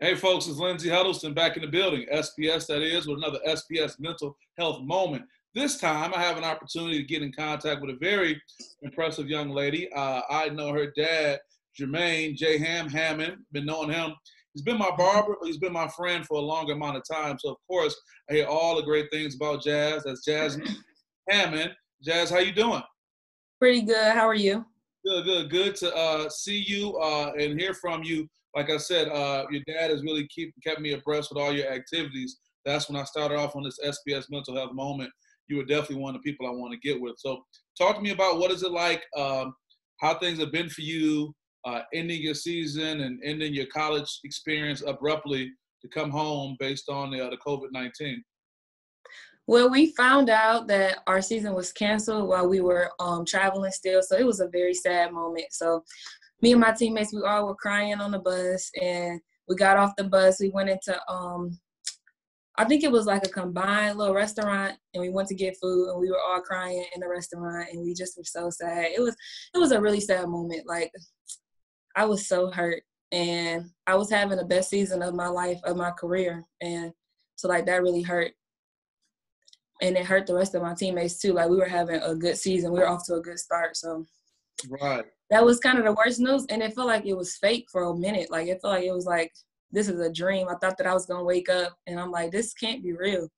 Hey folks, it's Lindsey Huddleston back in the building. SPS, that is, with another SPS mental health moment. This time I have an opportunity to get in contact with a very impressive young lady. I know her dad, Jazzmaine, Hammond. Been knowing him. He's been my barber, but he's been my friend for a longer amount of time. So of course, I hear all the great things about Jazz. That's Jazzmaine Hammond. Jazz, how you doing? Pretty good. How are you? Good to see you and hear from you. Like I said, your dad has really kept me abreast with all your activities. That's when I started off on this SPS mental health moment. You were definitely one of the people I want to get with. So talk to me about what is it like, how things have been for you, ending your season and ending your college experience abruptly to come home based on the COVID-19. Well, we found out that our season was canceled while we were traveling still, so it was a very sad moment. So me and my teammates, we all were crying on the bus, and we got off the bus. We went into, I think it was like a combined little restaurant, and we went to get food, and we were all crying in the restaurant, and we just were so sad. It was a really sad moment. Like, I was so hurt, and I was having the best season of my life, of my career, and so like that really hurt. And it hurt the rest of my teammates too. Like, we were having a good season. We were off to a good start. So Right. that was kind of the worst news. And it felt like it was fake for a minute. Like, it felt like it was like, this is a dream. I thought that I was going to wake up, and I'm like, this can't be real.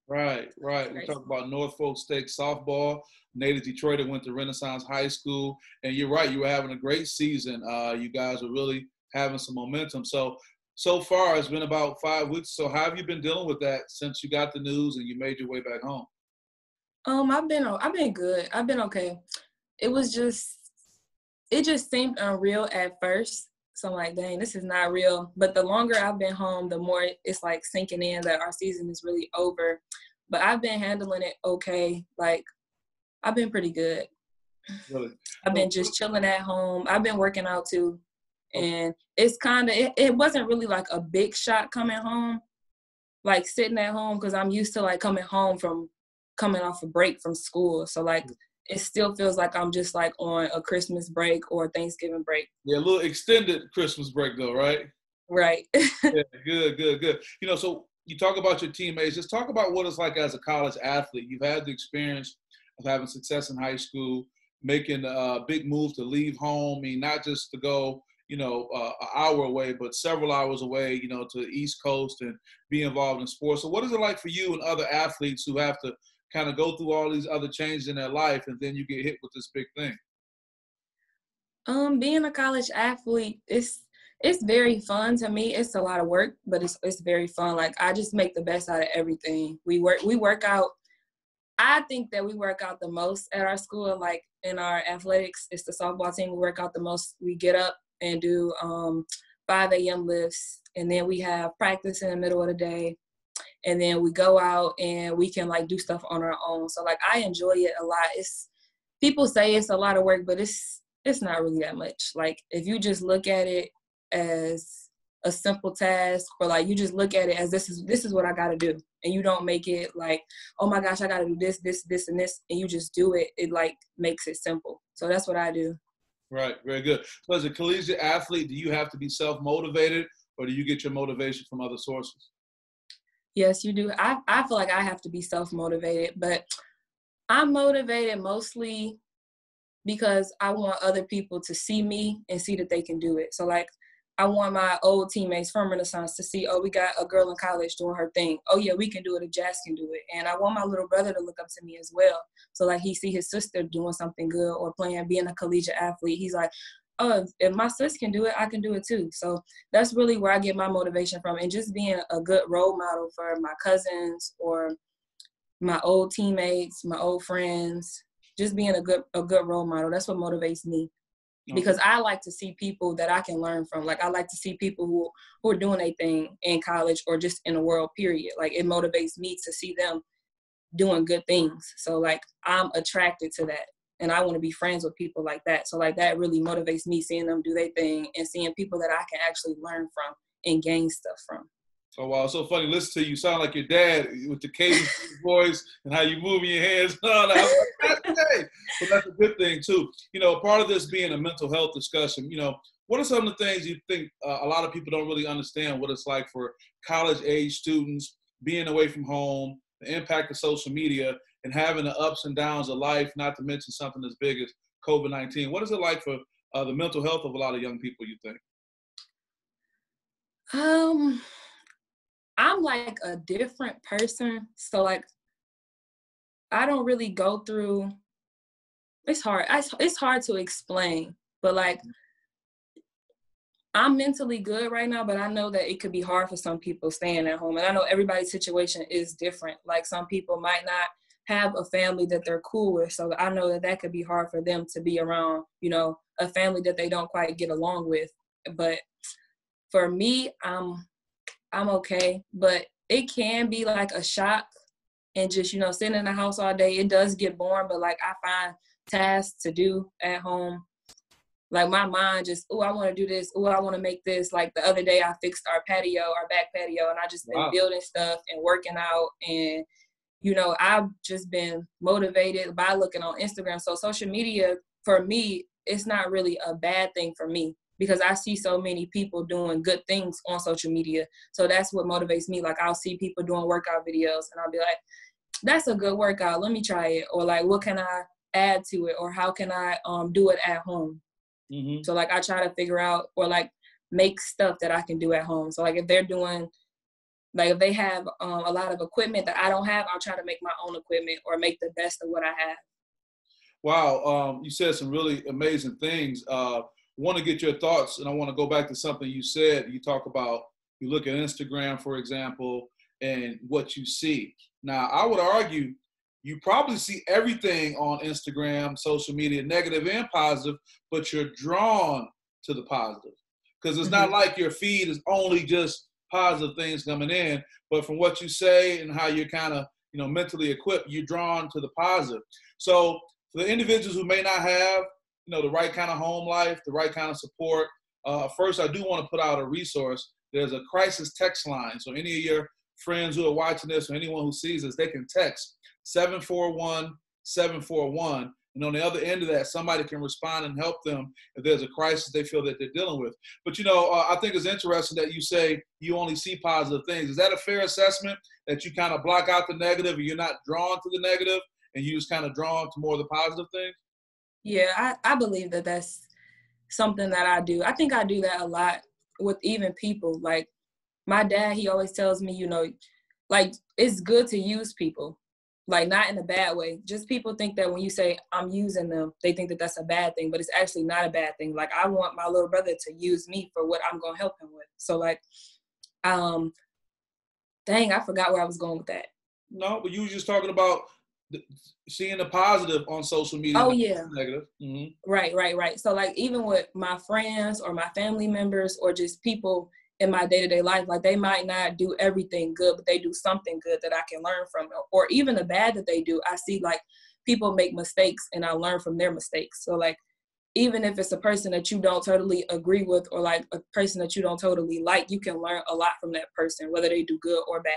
Right. We talk about Norfolk State softball, native Detroit, went to Renaissance High School. And you're right, you were having a great season. You guys were really having some momentum. So far, it's been about 5 weeks. So how have you been dealing with that since you got the news and you made your way back home? I've been good. I've been okay. It just seemed unreal at first. So I'm like, dang, this is not real. But the longer I've been home, the more it's like sinking in that our season is really over. But I've been handling it okay. Like, I've been pretty good. Really? I've been just chilling at home. I've been working out too. And it's kind of, it wasn't really like a big shot coming home, like sitting at home, because I'm used to like coming off a break from school. So like, it still feels like I'm just like on a Christmas break or Thanksgiving break. Yeah, a little extended Christmas break though, right? Right. Yeah, good. So you talk about your teammates. Just talk about what it's like as a college athlete. You've had the experience of having success in high school, making a big move to leave home. I mean, not just to go, an hour away, but several hours away, to the East Coast and be involved in sports. So what is it like for you and other athletes who have to kind of go through all these other changes in their life and then you get hit with this big thing? Being a college athlete, it's very fun to me. It's a lot of work, but it's very fun. Like, I just make the best out of everything. We work out. I think that we work out the most at our school. Like, in our athletics, it's the softball team. We work out the most. We get up and do 5 a.m. lifts, and then we have practice in the middle of the day, and then we go out and we can like do stuff on our own. So like, I enjoy it a lot. People say it's a lot of work, but it's not really that much. Like, if you just look at it as a simple task, or like you just look at it as this is what I got to do, and you don't make it like, oh my gosh, I got to do this and this, and you just do it, it like makes it simple. So that's what I do. Right, very good. So as a collegiate athlete, do you have to be self-motivated, or do you get your motivation from other sources? Yes, you do. I feel like I have to be self-motivated, but I'm motivated mostly because I want other people to see me and see that they can do it. So like, I want my old teammates from Renaissance to see, oh, we got a girl in college doing her thing. Oh yeah, we can do it if Jazz can do it. And I want my little brother to look up to me as well. So like, he see his sister doing something good or being a collegiate athlete. He's like, oh, if my sis can do it, I can do it too. So that's really where I get my motivation from, and just being a good role model for my cousins or my old teammates, my old friends, just being a good role model. That's what motivates me. Because I like to see people that I can learn from. Like, I like to see people who are doing a thing in college or just in the world, period. Like, it motivates me to see them doing good things. So like, I'm attracted to that, and I want to be friends with people like that. So like, that really motivates me, seeing them do their thing and seeing people that I can actually learn from and gain stuff from. Oh, wow. It's so funny. Listen to you. Sound like your dad with the cadence in your voice and how you moving your hands. No, no, I'm like, that's okay. But that's a good thing, too. You know, part of this being a mental health discussion, you know, what are some of the things you think a lot of people don't really understand what it's like for college-age students being away from home, the impact of social media, and having the ups and downs of life, not to mention something as big as COVID-19. What is it like for the mental health of a lot of young people, you think? Um, I'm like a different person. So like I don't really go through it's hard. It's hard to explain. But like I'm mentally good right now, but I know that it could be hard for some people staying at home. And I know everybody's situation is different. Like some people might not have a family that they're cool with. So I know that that could be hard for them to be around, you know, a family that they don't quite get along with. But for me, I'm okay. But it can be like a shock and just, you know, sitting in the house all day. It does get boring, but like I find tasks to do at home. Like my mind just, oh, I want to do this. Oh, I want to make this. Like the other day I fixed our patio, our back patio, and I just been Wow. building stuff and working out. And, you know, I've just been motivated by looking on Instagram. So social media for me, it's not really a bad thing for me because I see so many people doing good things on social media. So that's what motivates me. Like I'll see people doing workout videos and I'll be like, that's a good workout. Let me try it. Or like, what can I add to it? Or how can I do it at home? Mm-hmm. So like I try to figure out or like make stuff that I can do at home. So like if they're doing, like if they have a lot of equipment that I don't have, I'll try to make my own equipment or make the best of what I have. Wow, you said some really amazing things. Want to get your thoughts, and I want to go back to something you said. You talk about, you look at Instagram, for example, and what you see. Now, I would argue you probably see everything on Instagram, social media, negative and positive, but you're drawn to the positive. Because it's not like your feed is only just positive things coming in, but from what you say and how you're kind of, you know, mentally equipped, you're drawn to the positive. So for the individuals who may not have, you know, the right kind of home life, the right kind of support, first I do want to put out a resource. There's a crisis text line. So any of your friends who are watching this or anyone who sees this, they can text 741-741. And on the other end of that, somebody can respond and help them if there's a crisis they feel that they're dealing with. But, you know, I think it's interesting that you say you only see positive things. Is that a fair assessment, that you kind of block out the negative and you're not drawn to the negative and you just kind of drawn to more of the positive things? Yeah, I believe that that's something that I do. I think I do that a lot with even people. Like my dad, he always tells me, you know, like it's good to use people. Like not in a bad way. Just people think that when you say I'm using them, they think that that's a bad thing, but it's actually not a bad thing. Like I want my little brother to use me for what I'm going to help him with. So like, dang, I forgot where I was going with that. No, but you were just talking about seeing the positive on social media. Oh yeah. Negative. Mm-hmm. Right. So like even with my friends or my family members or just people in my day-to-day life, like they might not do everything good, but they do something good that I can learn from, or even the bad that they do. I see like people make mistakes and I learn from their mistakes. So like, even if it's a person that you don't totally agree with, or like a person that you don't totally like, you can learn a lot from that person, whether they do good or bad.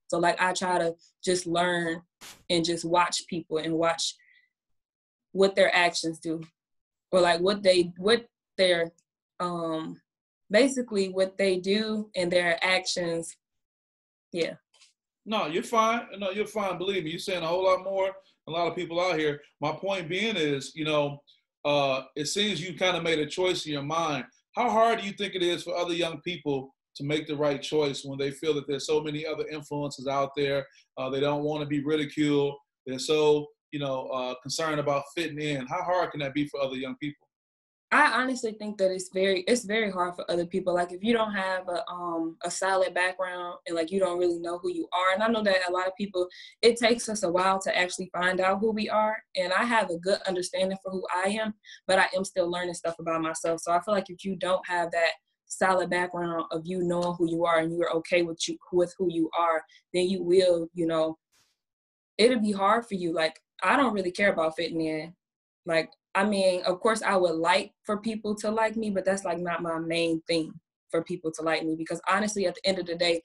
So like, I try to just learn and just watch people and watch what their actions do, or like what their basically what they do and their actions. Yeah. No, you're fine. No, you're fine. Believe me, you're saying a whole lot more than a lot of people out here. My point being is, you know, it seems you kind of made a choice in your mind. How hard do you think it is for other young people to make the right choice when they feel that there's so many other influences out there? They don't want to be ridiculed. They're so, you know, concerned about fitting in. How hard can that be for other young people? I honestly think that it's very hard for other people. Like if you don't have a solid background and like you don't really know who you are. And I know that a lot of people, it takes us a while to actually find out who we are. And I have a good understanding for who I am, but I am still learning stuff about myself. So I feel like if you don't have that solid background of you knowing who you are and you're okay with who you are, then you will, you know, it'll be hard for you. Like I don't really care about fitting in. Like, I mean, of course I would like for people to like me, but that's like not my main thing, for people to like me, because honestly, at the end of the day,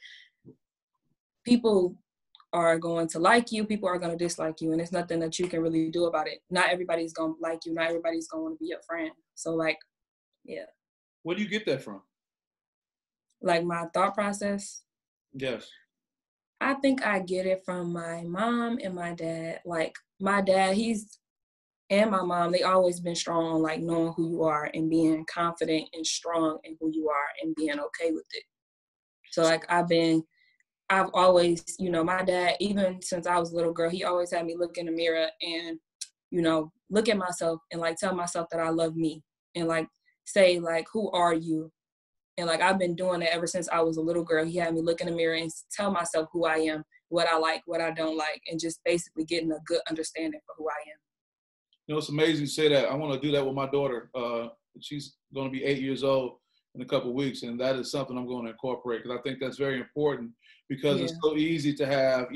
people are going to like you, people are going to dislike you, and there's nothing that you can really do about it. Not everybody's going to like you, not everybody's going to want to be your friend. So like, yeah. Where do you get that from? Like my thought process? Yes. I think I get it from my mom and my dad. Like my dad, and my mom, they always been strong on like knowing who you are and being confident and strong in who you are and being okay with it. So like I've always, my dad, even since I was a little girl, he always had me look in the mirror and, look at myself and like tell myself that I love me and like say like, who are you? And like, I've been doing that ever since I was a little girl. He had me look in the mirror and tell myself who I am, what I like, what I don't like, and just basically getting a good understanding for who I am. It's amazing you say that. I want to do that with my daughter. She's going to be 8 years old in a couple of weeks, and that is something I'm going to incorporate because I think that's very important because it's so easy to have,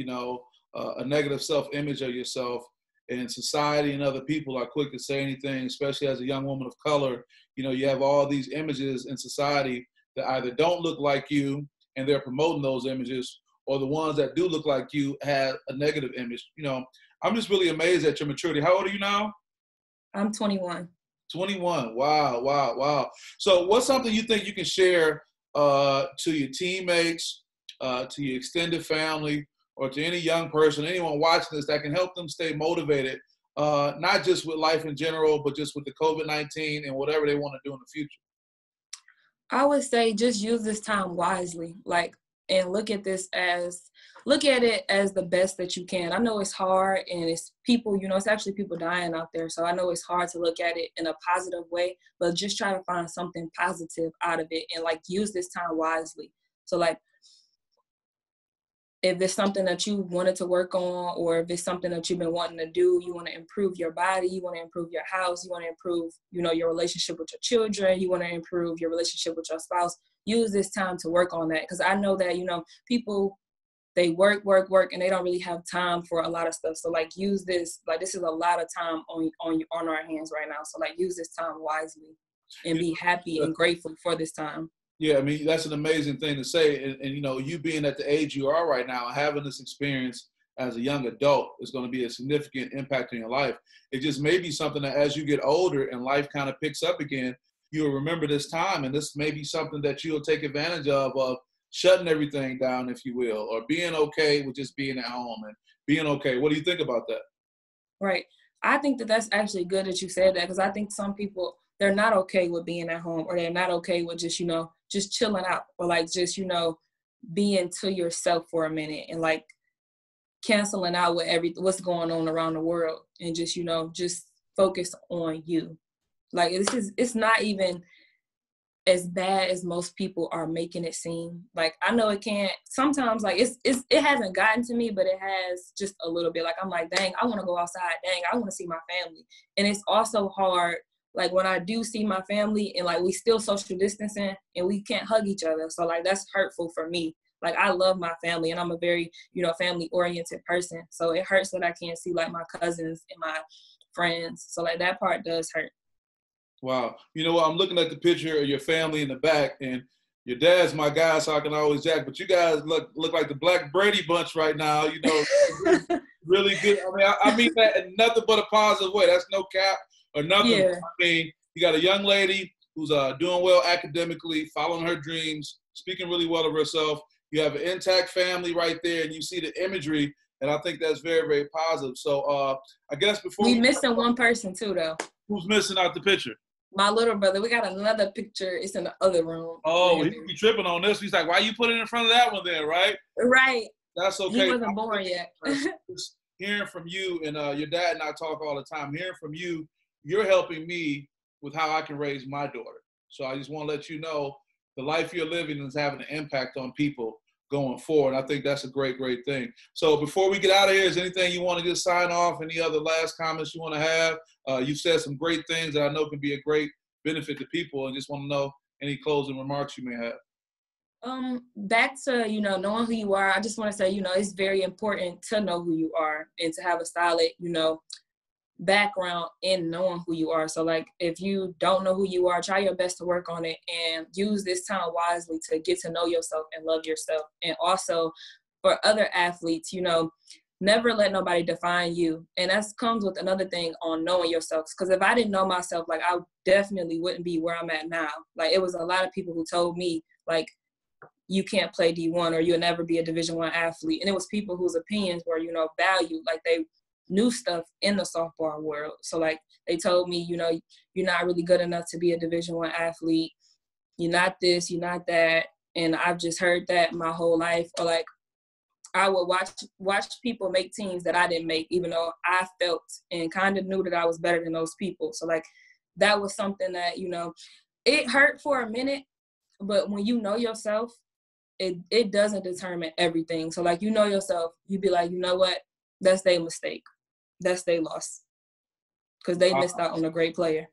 a negative self-image of yourself, and society and other people are quick to say anything, especially as a young woman of color. You have all these images in society that either don't look like you and they're promoting those images, or the ones that do look like you have a negative image. I'm just really amazed at your maturity. How old are you now? I'm 21. 21. Wow. So what's something you think you can share to your teammates, to your extended family, or to any young person, anyone watching this that can help them stay motivated, not just with life in general, but just with the COVID-19 and whatever they want to do in the future? I would say just use this time wisely, and look at it as the best that you can. I know it's hard and it's people, it's actually people dying out there. So I know it's hard to look at it in a positive way, but just try to find something positive out of it and use this time wisely. So if it's something that you wanted to work on, or if it's something that you've been wanting to do, you want to improve your body, you want to improve your house, you want to improve, your relationship with your children, you want to improve your relationship with your spouse, use this time to work on that. Because I know that, people, they work, and they don't really have time for a lot of stuff. So use this, this is a lot of time on our hands right now. So use this time wisely and be happy and grateful for this time. Yeah, I mean, that's an amazing thing to say. And you being at the age you are right now, having this experience as a young adult is going to be a significant impact in your life. It just may be something that as you get older and life kind of picks up again, you'll remember this time. And this may be something that you'll take advantage of shutting everything down, if you will, or being okay with just being at home and being okay. What do you think about that? Right. I think that that's actually good that you said that, because I think some people, they're not okay with being at home, or they're not okay with just, just chilling out, or just, being to yourself for a minute and canceling out with what's going on around the world and just, just focus on you. It's not even as bad as most people are making it seem. I know it can't sometimes, it hasn't gotten to me, but it has just a little bit. I'm dang, I want to go outside. Dang, I want to see my family. And it's also hard, when I do see my family and we still social distancing and we can't hug each other. So that's hurtful for me. I love my family and I'm a very, family oriented person. So it hurts that I can't see my cousins and my friends. So that part does hurt. Wow. You know what? I'm looking at the picture of your family in the back, and your dad's my guy, so I can always jack. But you guys look like the Black Brady bunch right now. Really good. I mean that in nothing but a positive way. That's no cap or nothing. Yeah. I mean, you got a young lady who's doing well academically, following her dreams, speaking really well of herself. You have an intact family right there, and you see the imagery, and I think that's very, very positive. So I guess before we missing one person too, though. Who's missing out the picture? My little brother. We got another picture. It's in the other room. Oh, he could be tripping on this. He's like, why you put it in front of that one then, right? Right. That's okay. He wasn't born yet. Just hearing from you, and your dad and I talk all the time. Hearing from you, you're helping me with how I can raise my daughter. So I just want to let you know the life you're living is having an impact on people going forward. I think that's a great, great thing. So before we get out of here, is there anything you want to just sign off? Any other last comments you want to have? You've said some great things that I know can be a great benefit to people, and just want to know any closing remarks you may have. Back to, knowing who you are, I just want to say, it's very important to know who you are and to have a solid, background in knowing who you are. So if you don't know who you are, try your best to work on it and use this time wisely to get to know yourself and love yourself. And also or other athletes, you know, never let nobody define you. And that comes with another thing on knowing yourself. Because if I didn't know myself, like, I definitely wouldn't be where I'm at now. Like, it was a lot of people who told me, like, you can't play D1 or you'll never be a Division I athlete. And it was people whose opinions were, you know, valued. Like, they knew stuff in the softball world. So, like, they told me, you know, you're not really good enough to be a Division I athlete. You're not this, you're not that. And I've just heard that my whole life. Or, like, I would watch people make teams that I didn't make, even though I felt and kind of knew that I was better than those people. So, like, that was something that, you know, it hurt for a minute, but when you know yourself, it doesn't determine everything. So, like, you know yourself, you be like, you know what, that's their mistake. That's their loss. Because they missed out on a great player.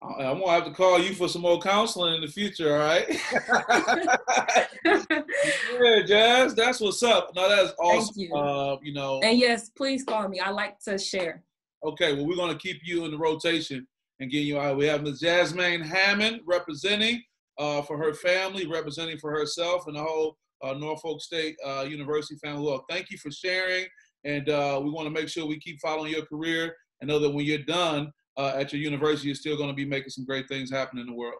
I'm going to have to call you for some more counseling in the future, all right? Yeah, Jazz, that's what's up. No, that's awesome. Thank you. You know. And yes, please call me. I like to share. Okay, well, we're going to keep you in the rotation and get you out. We have Ms. Jazzmaine Hammond representing for her family, representing for herself and the whole Norfolk State University family. Well, thank you for sharing, and we want to make sure we keep following your career and know that when you're done at your university, you're still going to be making some great things happen in the world.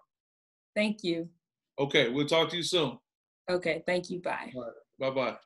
Thank you. Okay, we'll talk to you soon. Okay, thank you. Bye. All right. Bye-bye.